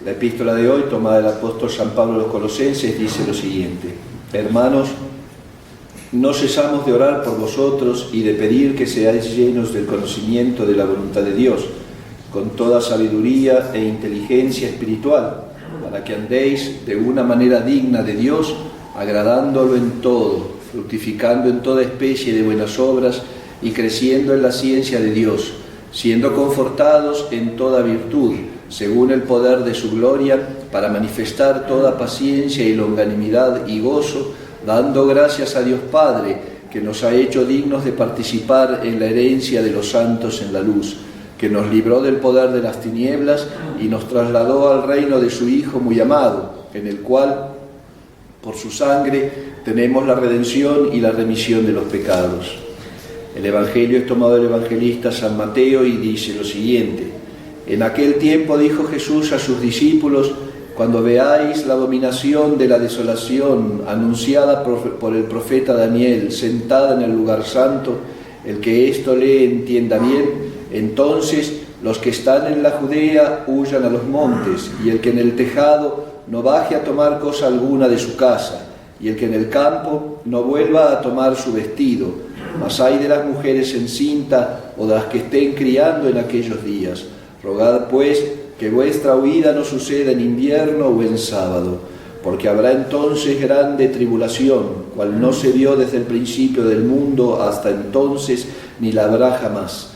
La epístola de hoy, tomada del apóstol San Pablo a los Colosenses, dice lo siguiente: Hermanos, no cesamos de orar por vosotros y de pedir que seáis llenos del conocimiento de la voluntad de Dios, con toda sabiduría e inteligencia espiritual, para que andéis de una manera digna de Dios, agradándolo en todo, fructificando en toda especie de buenas obras y creciendo en la ciencia de Dios, siendo confortados en toda virtud, según el poder de su gloria, para manifestar toda paciencia y longanimidad y gozo, dando gracias a Dios Padre, que nos ha hecho dignos de participar en la herencia de los santos en la luz, que nos libró del poder de las tinieblas y nos trasladó al reino de su Hijo muy amado, en el cual, por su sangre, tenemos la redención y la remisión de los pecados. El Evangelio es tomado del evangelista San Mateo y dice lo siguiente: En aquel tiempo dijo Jesús a sus discípulos: Cuando veáis la abominación de la desolación anunciada por el profeta Daniel sentada en el lugar santo, el que esto lee entienda bien, entonces los que están en la Judea huyan a los montes, y el que en el tejado no baje a tomar cosa alguna de su casa, y el que en el campo no vuelva a tomar su vestido. Mas ay de las mujeres encinta o de las que estén criando en aquellos días. Rogad pues que vuestra huida no suceda en invierno o en sábado, porque habrá entonces grande tribulación, cual no se vio desde el principio del mundo hasta entonces, ni la habrá jamás.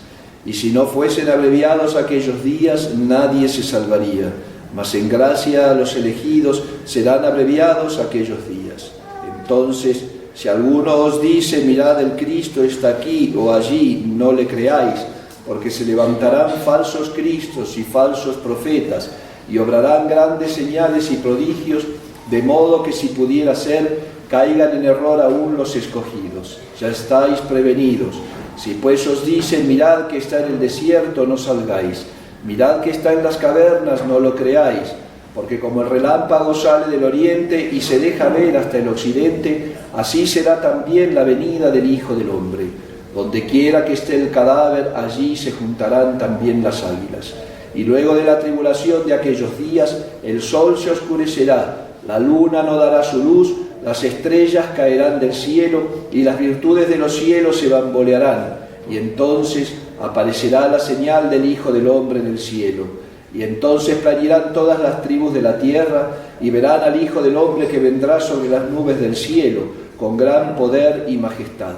Y si no fuesen abreviados aquellos días, nadie se salvaría, mas en gracia a los elegidos serán abreviados aquellos días. Entonces, si alguno os dice: mirad, el Cristo está aquí o allí, no le creáis, porque se levantarán falsos cristos y falsos profetas, y obrarán grandes señales y prodigios, de modo que si pudiera ser, caigan en error aún los escogidos. Ya estáis prevenidos. Si pues os dicen: mirad que está en el desierto, no salgáis. Mirad que está en las cavernas, no lo creáis. Porque como el relámpago sale del oriente y se deja ver hasta el occidente, así será también la venida del Hijo del Hombre. Donde quiera que esté el cadáver, allí se juntarán también las águilas. Y luego de la tribulación de aquellos días, el sol se oscurecerá, la luna no dará su luz, las estrellas caerán del cielo, y las virtudes de los cielos se bambolearán. Y entonces aparecerá la señal del Hijo del Hombre en el cielo. Y entonces plañirán todas las tribus de la tierra, y verán al Hijo del Hombre que vendrá sobre las nubes del cielo, con gran poder y majestad.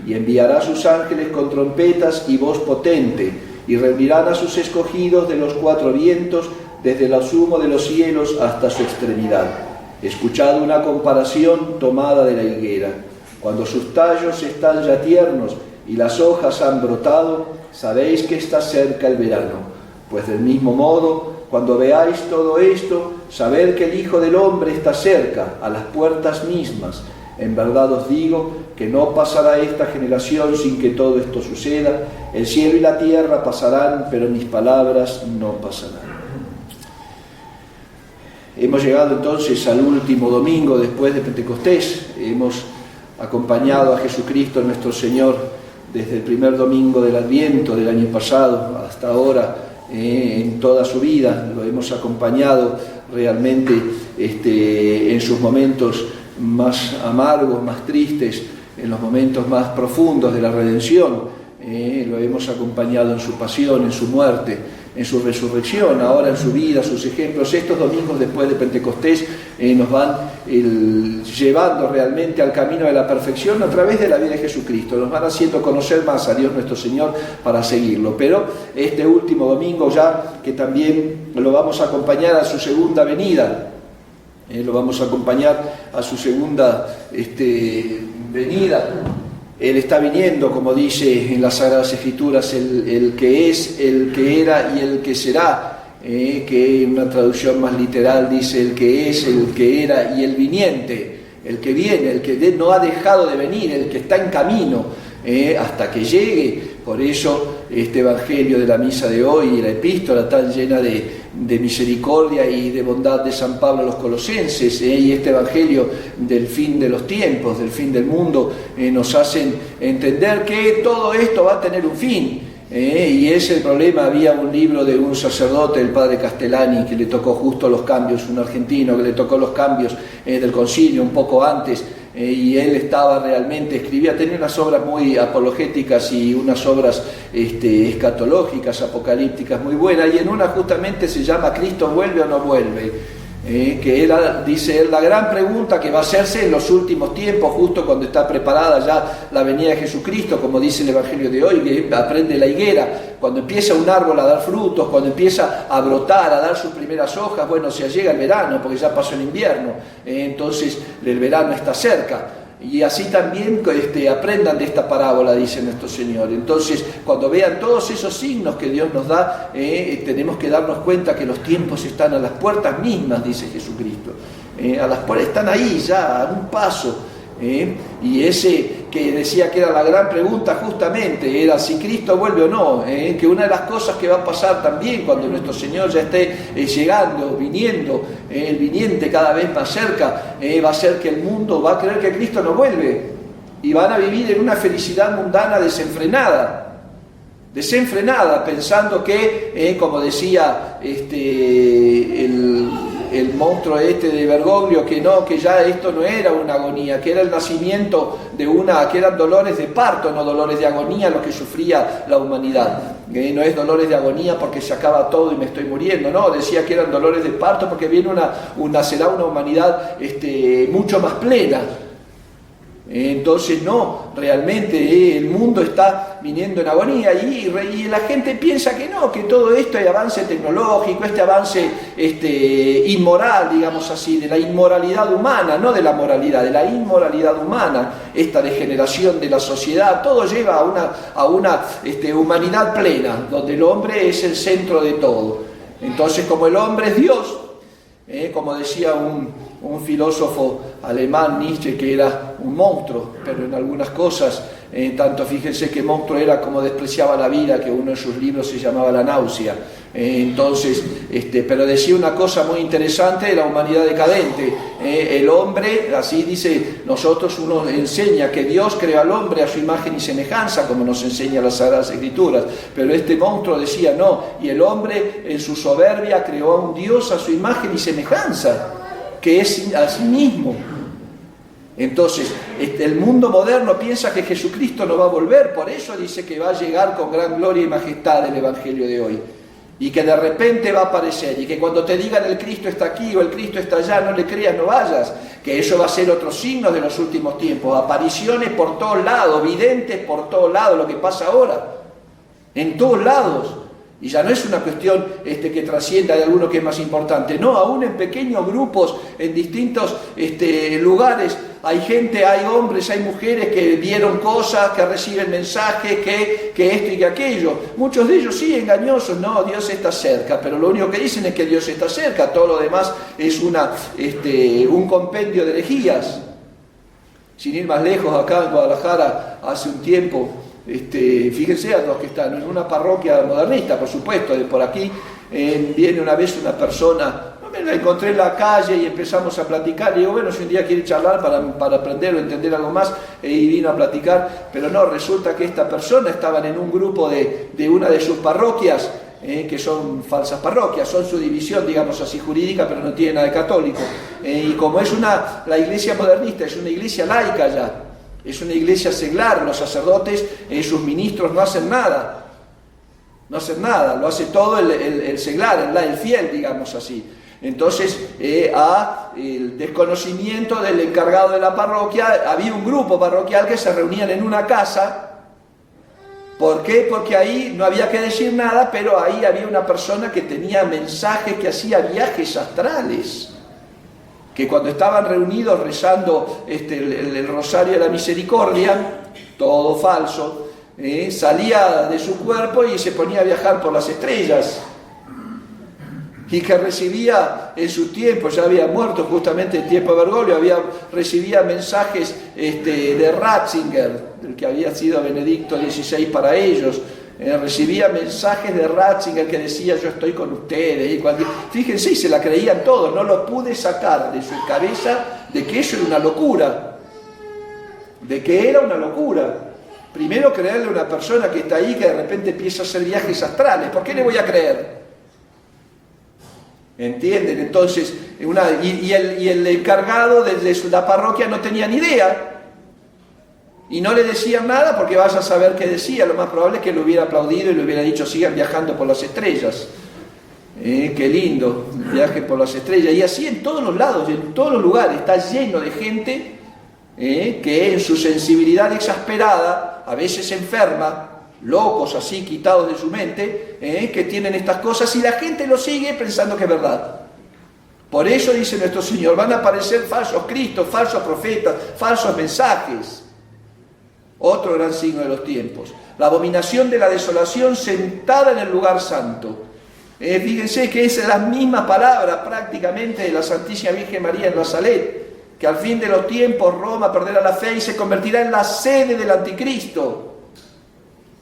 Y enviará a sus ángeles con trompetas y voz potente, y reunirán a sus escogidos de los cuatro vientos, desde lo sumo de los cielos hasta su extremidad. Escuchad una comparación tomada de la higuera. Cuando sus tallos están ya tiernos y las hojas han brotado, sabéis que está cerca el verano. Pues del mismo modo, cuando veáis todo esto, sabed que el Hijo del Hombre está cerca, a las puertas mismas. En verdad os digo que no pasará esta generación sin que todo esto suceda. El cielo y la tierra pasarán, pero mis palabras no pasarán. Hemos llegado entonces al último domingo después de Pentecostés. Hemos acompañado a Jesucristo nuestro Señor desde el primer domingo del Adviento del año pasado hasta ahora, en toda su vida. Lo hemos acompañado realmente en sus momentos más amargos, más tristes, en los momentos más profundos de la redención. Lo hemos acompañado en su pasión, en su muerte, en su resurrección, ahora en su vida, sus ejemplos. Estos domingos después de Pentecostés nos van llevando realmente al camino de la perfección a través de la vida de Jesucristo, nos van haciendo conocer más a Dios nuestro Señor para seguirlo. Pero este último domingo ya, que también lo vamos a acompañar a su segunda venida, lo vamos a acompañar a su segunda venida. Él está viniendo, como dice en las Sagradas Escrituras, el que es, el que era y el que será, que en una traducción más literal dice el que es, el que era y el viniente, el que viene, el que no ha dejado de venir, el que está en camino hasta que llegue. Por eso este Evangelio de la misa de hoy y la epístola tan llena de misericordia y de bondad de San Pablo a los Colosenses, y este Evangelio del fin de los tiempos, del fin del mundo, nos hacen entender que todo esto va a tener un fin, Y ese es el problema. Había un libro de un sacerdote, el padre Castellani, que le tocó justo los cambios, un argentino que le tocó los cambios del concilio un poco antes, y él estaba realmente, escribía, tenía unas obras muy apologéticas y unas obras escatológicas, apocalípticas muy buenas, y en una justamente se llama ¿Cristo vuelve o no vuelve? Que él dice, la gran pregunta que va a hacerse en los últimos tiempos, justo cuando está preparada ya la venida de Jesucristo, como dice el Evangelio de hoy, que aprende la higuera, cuando empieza un árbol a dar frutos, cuando empieza a brotar, a dar sus primeras hojas, bueno, se llega el verano, porque ya pasó el invierno, entonces el verano está cerca. Y así también aprendan de esta parábola, dice nuestro Señor. Entonces, cuando vean todos esos signos que Dios nos da, tenemos que darnos cuenta que los tiempos están a las puertas mismas, dice Jesucristo. A las puertas, están ahí ya, a un paso. Y ese que decía que era la gran pregunta justamente, era si Cristo vuelve o no, que una de las cosas que va a pasar también cuando nuestro Señor ya esté llegando, viniendo, el viniente cada vez más cerca, va a ser que el mundo va a creer que Cristo no vuelve y van a vivir en una felicidad mundana desenfrenada, pensando que, como decía el monstruo de Bergoglio, que no, que ya esto no era una agonía, que era el nacimiento que eran dolores de parto, no dolores de agonía lo que sufría la humanidad. No es dolores de agonía porque se acaba todo y me estoy muriendo, no, decía que eran dolores de parto porque viene será una humanidad mucho más plena. Entonces no, realmente el mundo está viniendo en agonía y la gente piensa que no, que todo este avance tecnológico, este avance inmoral, digamos así, de la inmoralidad humana, no de la moralidad, de la inmoralidad humana, esta degeneración de la sociedad, todo lleva a una humanidad plena, donde el hombre es el centro de todo. Entonces, como el hombre es Dios, como decía un filósofo alemán, Nietzsche, que era un monstruo, pero en algunas cosas, tanto fíjense que monstruo era como despreciaba la vida, que uno de sus libros se llamaba La náusea. Entonces, pero decía una cosa muy interesante de la humanidad decadente. El hombre, así dice, uno enseña que Dios creó al hombre a su imagen y semejanza, como nos enseña las Sagradas Escrituras, pero este monstruo decía no, y el hombre en su soberbia creó a un Dios a su imagen y semejanza, que es a sí mismo. Entonces, el mundo moderno piensa que Jesucristo no va a volver, por eso dice que va a llegar con gran gloria y majestad el Evangelio de hoy, y que de repente va a aparecer, y que cuando te digan el Cristo está aquí o el Cristo está allá, no le creas, no vayas, que eso va a ser otro signo de los últimos tiempos, apariciones por todos lados, videntes por todos lados, lo que pasa ahora, en todos lados. Y ya no es una cuestión que trascienda de alguno que es más importante. No, aún en pequeños grupos, en distintos lugares, hay gente, hay hombres, hay mujeres que vieron cosas, que reciben mensajes, que esto y que aquello. Muchos de ellos sí engañosos, no, Dios está cerca, pero lo único que dicen es que Dios está cerca, todo lo demás es un compendio de herejías. Sin ir más lejos, acá en Guadalajara, hace un tiempo, fíjense a los que están en una parroquia modernista, por supuesto, de por aquí, viene una vez una persona, me la encontré en la calle y empezamos a platicar, y digo, bueno, si un día quiere charlar para aprender o entender algo más, y vino a platicar, pero no, resulta que esta persona estaban en un grupo de una de sus parroquias, que son falsas parroquias, son su división, digamos así, jurídica, pero no tiene nada de católico, y como es la iglesia modernista, es una iglesia laica ya, es una iglesia seglar, los sacerdotes, sus ministros no hacen nada, lo hace todo el seglar, el fiel, digamos así. Entonces, el desconocimiento del encargado de la parroquia, había un grupo parroquial que se reunían en una casa. ¿Por qué? Porque ahí no había que decir nada, pero ahí había una persona que tenía mensajes, que hacía viajes astrales, que cuando estaban reunidos rezando el Rosario de la Misericordia, todo falso, salía de su cuerpo y se ponía a viajar por las estrellas, y que recibía en su tiempo, ya había muerto justamente en tiempo de Bergoglio, recibía mensajes de Ratzinger, el que había sido Benedicto XVI para ellos, recibía mensajes de Ratzinger que decía yo estoy con ustedes, fíjense, se la creían todos, no lo pude sacar de su cabeza de que eso era una locura, Primero creerle a una persona que está ahí, que de repente empieza a hacer viajes astrales. ¿Por qué le voy a creer? ¿Entienden? Entonces, y el encargado de la parroquia no tenía ni idea. Y no le decían nada porque vaya a saber qué decía. Lo más probable es que lo hubiera aplaudido y le hubiera dicho, sigan viajando por las estrellas. Qué lindo, viaje por las estrellas. Y así en todos los lados, en todos los lugares, está lleno de gente que en su sensibilidad exasperada, a veces enferma, locos así, quitados de su mente, que tienen estas cosas y la gente lo sigue pensando que es verdad. Por eso dice nuestro Señor, van a aparecer falsos cristos, falsos profetas, falsos mensajes. Otro gran signo de los tiempos. La abominación de la desolación sentada en el lugar santo. Fíjense que es la misma palabra prácticamente de la Santísima Virgen María en Nazaret, que al fin de los tiempos Roma perderá la fe y se convertirá en la sede del anticristo.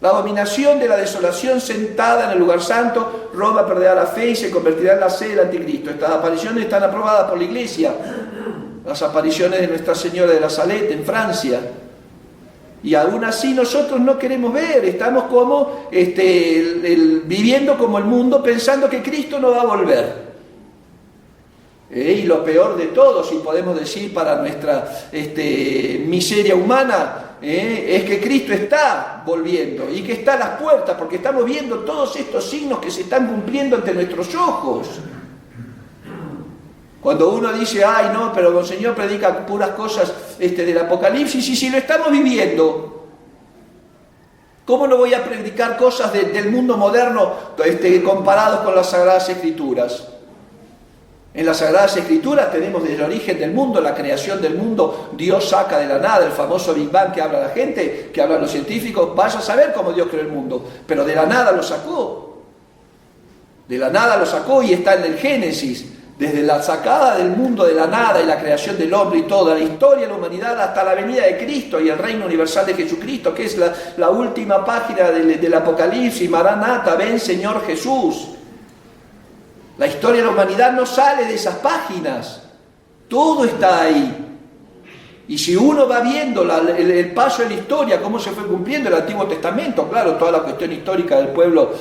La abominación de la desolación sentada en el lugar santo, Roma perderá la fe y se convertirá en la sede del anticristo. Estas apariciones están aprobadas por la Iglesia, las apariciones de Nuestra Señora de la Salette en Francia. Y aún así nosotros no queremos ver, estamos como viviendo como el mundo pensando que Cristo no va a volver. Y lo peor de todo, si podemos decir para nuestra miseria humana, es que Cristo está volviendo y que está a las puertas, porque estamos viendo todos estos signos que se están cumpliendo ante nuestros ojos. Cuando uno dice, ay no, pero Monseñor predica puras cosas del Apocalipsis, y si lo estamos viviendo, ¿cómo no voy a predicar cosas del mundo moderno comparados con las Sagradas Escrituras? En las Sagradas Escrituras tenemos desde el origen del mundo, la creación del mundo, Dios saca de la nada, el famoso Big Bang que habla la gente, que hablan los científicos, vaya a saber cómo Dios creó el mundo, pero de la nada lo sacó. De la nada lo sacó y está en el Génesis. Desde la sacada del mundo de la nada y la creación del hombre y toda la historia de la humanidad hasta la venida de Cristo y el reino universal de Jesucristo, que es la última página del Apocalipsis, Maranata, ven Señor Jesús. La historia de la humanidad no sale de esas páginas, todo está ahí. Y si uno va viendo el paso de la historia, cómo se fue cumpliendo el Antiguo Testamento, claro, toda la cuestión histórica del pueblo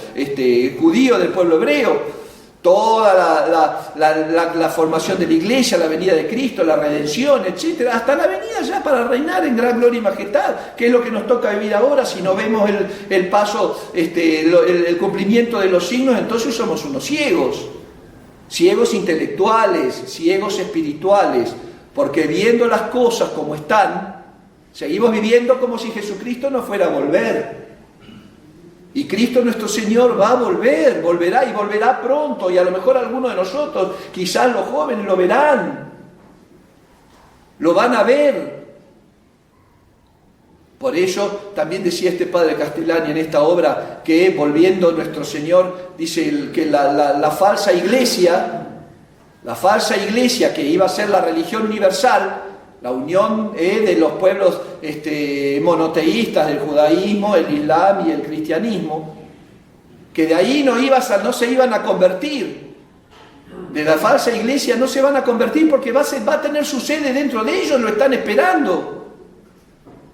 judío, del pueblo hebreo, toda la formación de la iglesia, la venida de Cristo, la redención, etcétera, hasta la venida ya para reinar en gran gloria y majestad, que es lo que nos toca vivir ahora. Si no vemos el paso, el cumplimiento de los signos, entonces somos unos ciegos intelectuales, ciegos espirituales, porque viendo las cosas como están, seguimos viviendo como si Jesucristo no fuera a volver. Y Cristo nuestro Señor va a volver, volverá y volverá pronto, y a lo mejor algunos de nosotros, quizás los jóvenes lo verán, lo van a ver. Por eso también decía este padre Castellani en esta obra que, volviendo nuestro Señor, dice que la falsa iglesia que iba a ser la religión universal, la unión de los pueblos monoteístas del judaísmo, el islam y el cristianismo, que de ahí no se iban a convertir. De la falsa iglesia no se van a convertir porque va a tener su sede dentro de ellos, lo están esperando.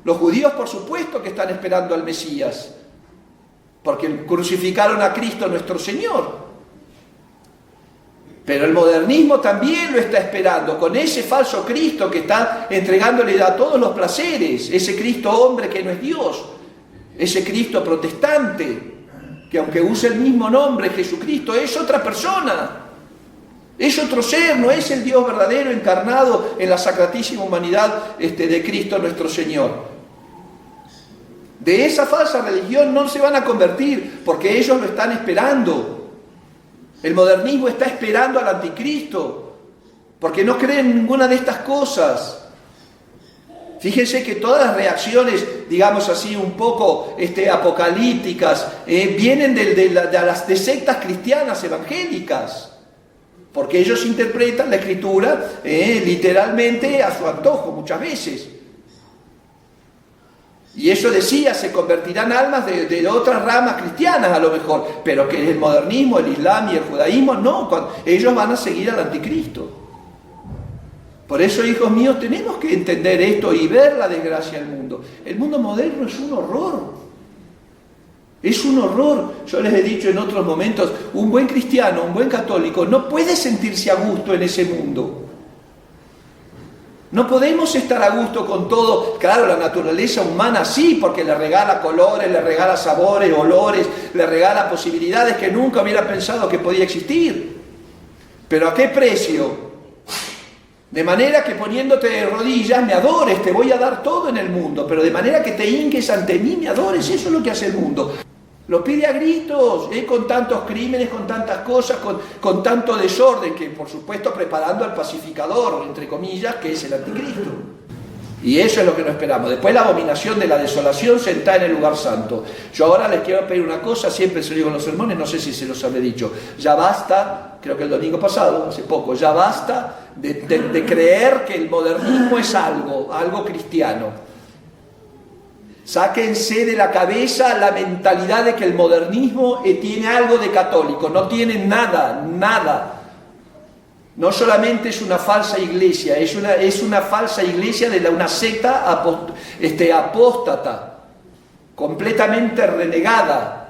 Los judíos, por supuesto, que están esperando al Mesías, porque crucificaron a Cristo nuestro Señor. Pero el modernismo también lo está esperando, con ese falso Cristo que está entregándole a todos los placeres, ese Cristo hombre que no es Dios, ese Cristo protestante, que aunque use el mismo nombre, Jesucristo, es otra persona, es otro ser, no es el Dios verdadero encarnado en la sacratísima humanidad de Cristo nuestro Señor. De esa falsa religión no se van a convertir, porque ellos lo están esperando. El modernismo está esperando al anticristo, porque no creen en ninguna de estas cosas. Fíjense que todas las reacciones, digamos así, un poco apocalípticas, vienen de sectas cristianas evangélicas, porque ellos interpretan la Escritura literalmente a su antojo muchas veces. Y eso decía, se convertirán almas de otras ramas cristianas a lo mejor, pero que el modernismo, el islam y el judaísmo no, ellos van a seguir al anticristo. Por eso, hijos míos, tenemos que entender esto y ver la desgracia del mundo. El mundo moderno es un horror. Es un horror. Yo les he dicho en otros momentos, un buen cristiano, un buen católico, no puede sentirse a gusto en ese mundo. No podemos estar a gusto con todo. Claro, la naturaleza humana sí, porque le regala colores, le regala sabores, olores, le regala posibilidades que nunca hubiera pensado que podía existir. ¿Pero a qué precio? De manera que poniéndote de rodillas me adores, te voy a dar todo en el mundo, pero de manera que te hinques ante mí, me adores, eso es lo que hace el mundo. Lo pide a gritos, con tantos crímenes, con tantas cosas, con tanto desorden, que por supuesto preparando al pacificador, entre comillas, que es el anticristo. Y eso es lo que no esperamos. Después la abominación de la desolación sentada en el lugar santo. Yo ahora les quiero pedir una cosa, siempre se lo digo en los sermones, no sé si se los habré dicho. Ya basta, creo que el domingo pasado, hace poco, ya basta de creer que el modernismo es algo cristiano. Sáquense de la cabeza la mentalidad de que el modernismo tiene algo de católico. No tiene nada. No solamente es una falsa iglesia, es una falsa iglesia de una secta apóstata, completamente renegada.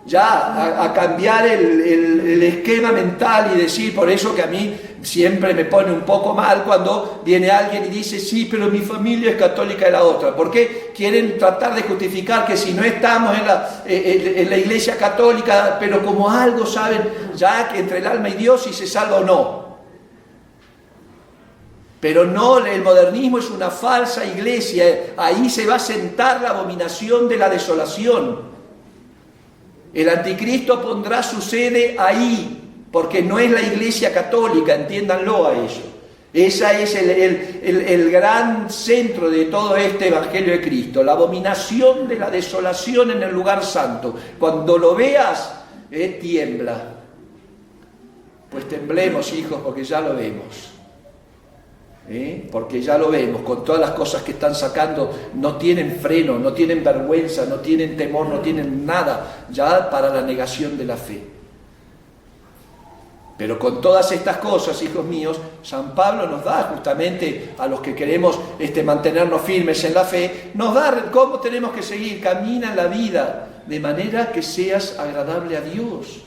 Ya a cambiar el esquema mental y decir, por eso que a mí siempre me pone un poco mal cuando viene alguien y dice, sí, pero mi familia es católica y la otra. Porque quieren tratar de justificar que si no estamos en la iglesia católica, pero como algo saben ya que entre el alma y Dios si se salva o no. Pero no, el modernismo es una falsa iglesia, ahí se va a sentar la abominación de la desolación. El anticristo pondrá su sede ahí, porque no es la iglesia católica, entiéndanlo a eso. Ese es el gran centro de todo este evangelio de Cristo, la abominación de la desolación en el lugar santo. Cuando lo veas, tiembla. Pues temblemos, hijos, porque ya lo vemos. Porque ya lo vemos, con todas las cosas que están sacando, no tienen freno, no tienen vergüenza, no tienen temor, no tienen nada ya para la negación de la fe. Pero con todas estas cosas, hijos míos, San Pablo nos da justamente a los que queremos mantenernos firmes en la fe, nos da cómo tenemos que seguir, camina en la vida de manera que seas agradable a Dios.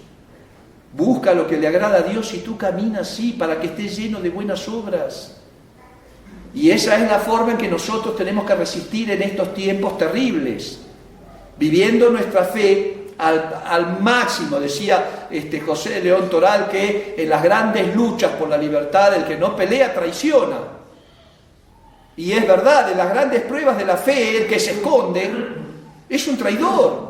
Busca lo que le agrada a Dios y tú camina así para que estés lleno de buenas obras. Y esa es la forma en que nosotros tenemos que resistir en estos tiempos terribles, viviendo nuestra fe al máximo. Decía José de León Toral que en las grandes luchas por la libertad el que no pelea traiciona. Y es verdad, en las grandes pruebas de la fe el que se esconde es un traidor.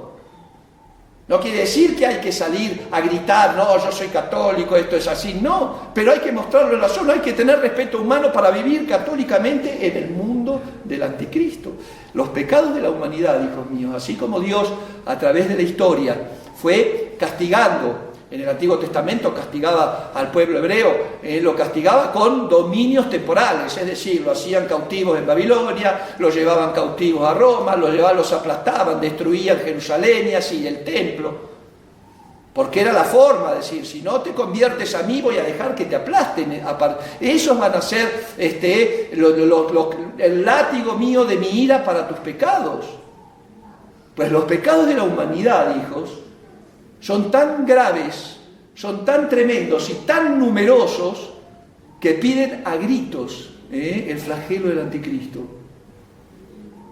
No quiere decir que hay que salir a gritar, no, yo soy católico, esto es así, no, pero hay que mostrarlo en la zona, hay que tener respeto humano para vivir católicamente en el mundo del anticristo. Los pecados de la humanidad, hijos míos, así como Dios a través de la historia fue castigando, en el Antiguo Testamento castigaba al pueblo hebreo, lo castigaba con dominios temporales, es decir, lo hacían cautivos en Babilonia, los llevaban cautivos a Roma, los aplastaban, destruían Jerusalén y así el templo, porque era la forma de decir, si no te conviertes a mí voy a dejar que te aplasten, esos van a ser el látigo mío de mi ira para tus pecados. Pues los pecados de la humanidad, hijos, son tan graves, son tan tremendos y tan numerosos que piden a gritos el flagelo del anticristo.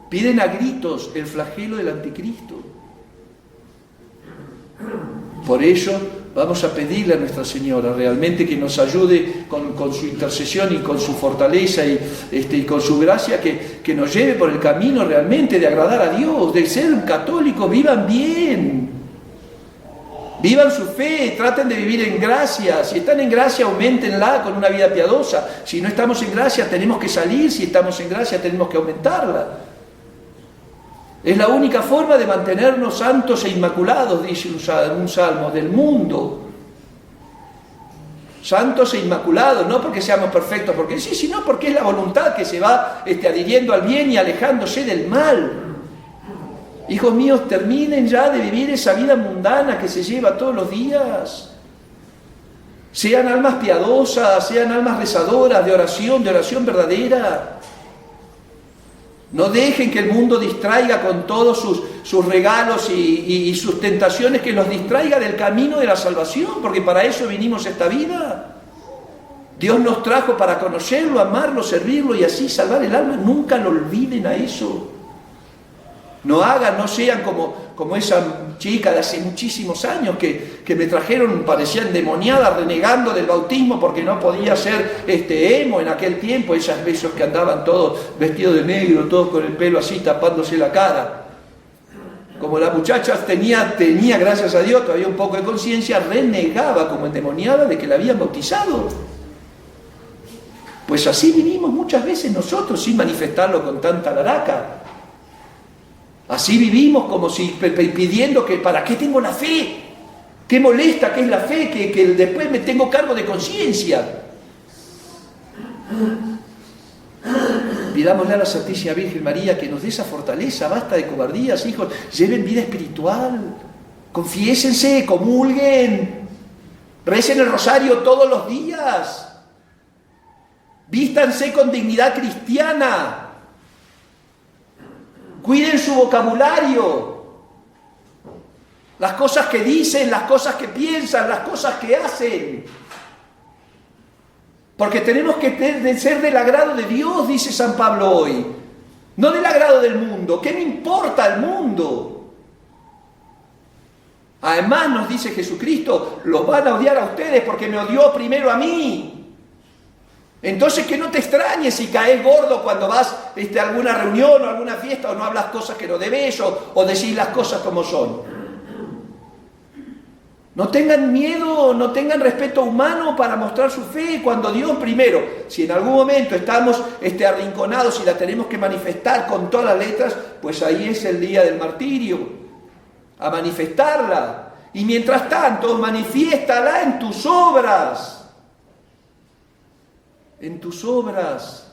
Piden a gritos el flagelo del anticristo. Por eso vamos a pedirle a Nuestra Señora realmente que nos ayude con su intercesión y con su fortaleza y con su gracia, que nos lleve por el camino realmente de agradar a Dios, de ser un católico. Vivan bien. Vivan su fe, traten de vivir en gracia. Si están en gracia, auméntenla con una vida piadosa. Si no estamos en gracia, tenemos que salir. Si estamos en gracia, tenemos que aumentarla. Es la única forma de mantenernos santos e inmaculados, dice un salmo, del mundo. Santos e inmaculados, no porque seamos perfectos, porque sí, sino porque es la voluntad que se va adhiriendo al bien y alejándose del mal. Hijos míos, terminen ya de vivir esa vida mundana que se lleva todos los días. Sean almas piadosas, sean almas rezadoras de oración verdadera. No dejen que el mundo distraiga con todos sus regalos y sus tentaciones, que los distraiga del camino de la salvación, porque para eso vinimos a esta vida. Dios nos trajo para conocerlo, amarlo, servirlo y así salvar el alma. Nunca lo olviden a eso. No sean como esa chica de hace muchísimos años que me trajeron, parecía endemoniada, renegando del bautismo porque no podía ser emo en aquel tiempo, esos que andaban todos vestidos de negro, todos con el pelo así tapándose la cara. Como la muchacha tenía, gracias a Dios, todavía un poco de conciencia, renegaba como endemoniada de que la habían bautizado. Pues así vivimos muchas veces nosotros, sin manifestarlo con tanta laraca. Así vivimos como si pidiendo que ¿para qué tengo la fe? ¿Qué molesta que es la fe? Que después me tengo cargo de conciencia. Pidámosle a la Santísima Virgen María que nos dé esa fortaleza. Basta de cobardías, hijos. Lleven vida espiritual. Confiésense, comulguen. Recen el rosario todos los días. Vístanse con dignidad cristiana. Cuiden su vocabulario, las cosas que dicen, las cosas que piensan, las cosas que hacen. Porque tenemos que ser del agrado de Dios, dice San Pablo hoy, no del agrado del mundo. ¿Qué me importa el mundo? Además nos dice Jesucristo, los van a odiar a ustedes porque me odió primero a mí. Entonces que no te extrañes si caes gordo cuando vas a alguna reunión o alguna fiesta o no hablas cosas que no debes o decís las cosas como son. No tengan miedo, no tengan respeto humano para mostrar su fe cuando Dios primero, si en algún momento estamos arrinconados y la tenemos que manifestar con todas las letras, pues ahí es el día del martirio, a manifestarla. Y mientras tanto, manifiéstala en tus obras. En tus obras.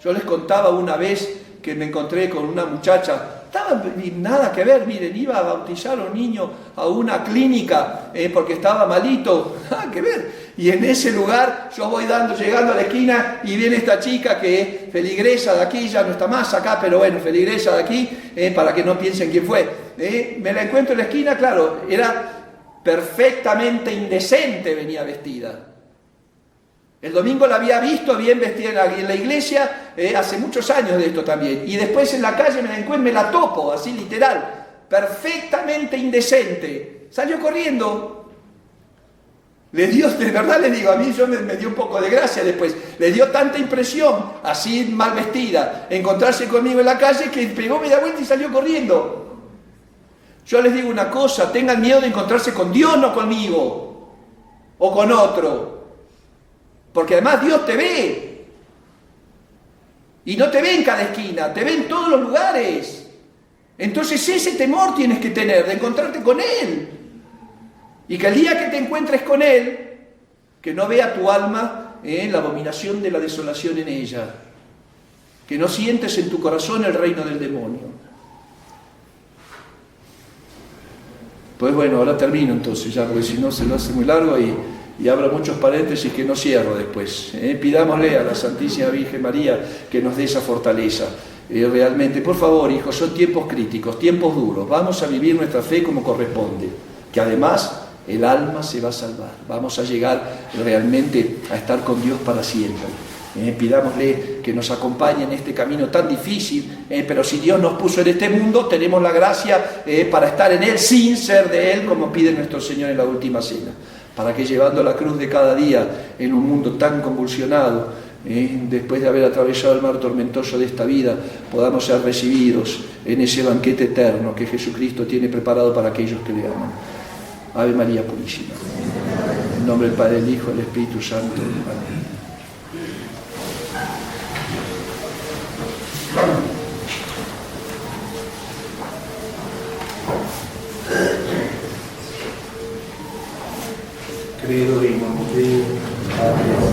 Yo les contaba una vez que me encontré con una muchacha, estaba nada que ver, miren, iba a bautizar a un niño a una clínica porque estaba malito, nada que ver. Y en ese lugar yo voy llegando a la esquina y viene esta chica que es feligresa de aquí, ya no está más acá, pero bueno, feligresa de aquí, para que no piensen quién fue. Me la encuentro en la esquina, claro, era perfectamente indecente, venía vestida. El domingo la había visto bien vestida en la iglesia, hace muchos años de esto también. Y después en la calle me la encuentro, me la topo, así literal. Perfectamente indecente. Salió corriendo. Le dio, de verdad les digo, a mí me dio un poco de gracia después. Le dio tanta impresión, así mal vestida, encontrarse conmigo en la calle, que pegó media vuelta y salió corriendo. Yo les digo una cosa, tengan miedo de encontrarse con Dios, no conmigo. O con otro. Porque además Dios te ve. Y no te ve en cada esquina, te ve en todos los lugares. Entonces ese temor tienes que tener de encontrarte con Él. Y que el día que te encuentres con Él, que no vea tu alma la abominación de la desolación en ella. Que no sientes en tu corazón el reino del demonio. Pues bueno, ahora termino entonces ya, porque si no se lo hace muy largo y abro muchos paréntesis que no cierro después. Pidámosle a la Santísima Virgen María que nos dé esa fortaleza. Realmente, por favor, hijos, son tiempos críticos, tiempos duros. Vamos a vivir nuestra fe como corresponde. Que además el alma se va a salvar. Vamos a llegar realmente a estar con Dios para siempre. Pidámosle que nos acompañe en este camino tan difícil, pero si Dios nos puso en este mundo, tenemos la gracia para estar en Él sin ser de Él, como pide nuestro Señor en la última cena. Para que llevando la cruz de cada día en un mundo tan convulsionado, después de haber atravesado el mar tormentoso de esta vida, podamos ser recibidos en ese banquete eterno que Jesucristo tiene preparado para aquellos que le aman. Ave María Purísima. En nombre del Padre, del Hijo y del Espíritu Santo. Amén. Credo in nome Dei, Padre,